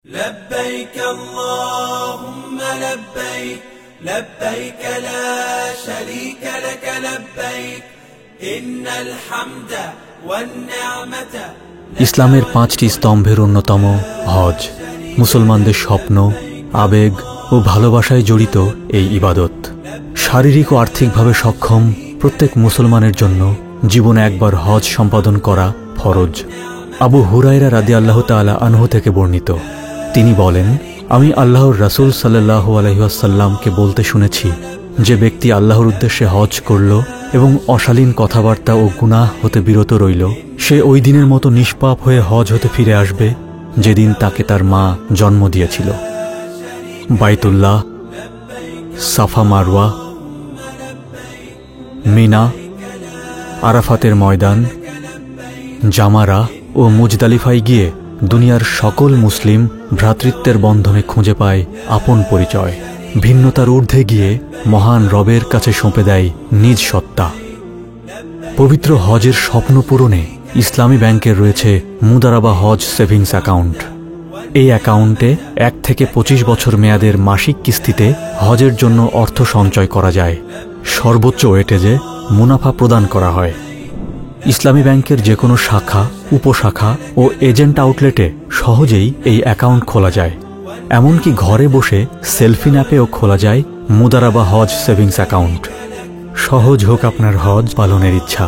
لبيك اللهم لبيك لبيك لا شريك لك لبيك إن الحمد والنعمة ইসলামের পাঁচটি স্তম্ভের অন্যতম হজ। মুসলমানদের স্বপ্ন, আবেগ ও ভালোবাসায় জড়িত এই ইবাদত শারীরিক ও আর্থিকভাবে সক্ষম প্রত্যেক মুসলমানের জন্য জীবনে একবার হজ সম্পাদন করা ফরজ। আবু হুরায়রা রাদিয়াল্লাহু তাআলা আনহু থেকে বর্ণিত, তিনি বলেন, আমি আল্লাহর রাসূল সাল্লাল্লাহু আলাইহি ওয়াসাল্লামকে বলতে শুনেছি, যে ব্যক্তি আল্লাহর উদ্দেশ্যে হজ করল এবং অশালীন কথাবার্তা ও গুনাহ হতে বিরত রইল, সে ওই দিনের মতো নিষ্পাপ হয়ে হজ হতে ফিরে আসবে যেদিন তাকে তার মা জন্ম দিয়েছিল। বাইতুল্লাহ, সাফা মারওয়া, মিনা, আরাফাতের ময়দান, জামারা ও মুজদালিফায় গিয়ে দুনিয়ার সকল মুসলিম ভ্রাতৃত্বের বন্ধনে খুঁজে পায় আপন পরিচয়। ভিন্নতার ঊর্ধ্বে গিয়ে মহান রবের কাছে সঁপে দেয় নিজ সত্তা। পবিত্র হজের স্বপ্ন পূরণে ইসলামী ব্যাংকের রয়েছে মুদারাবা হজ সেভিংস অ্যাকাউন্ট। এই অ্যাকাউন্টে 1 থেকে 25 বছর মেয়াদের মাসিক কিস্তিতে হজের জন্য অর্থ সঞ্চয় করা যায়। সর্বোচ্চ ওয়েটেজে মুনাফা প্রদান করা হয়। ইসলামী ব্যাংকের যে কোনো শাখা, উপশাখা ও এজেন্ট আউটলেটে সহজেই এই অ্যাকাউন্ট খোলা যায়। এমনকি ঘরে বসে সেলফিন অ্যাপেও খোলা যায় মুদারাবা হজ সেভিংস অ্যাকাউন্ট। সহজ হোক আপনার হজ পালনের ইচ্ছা।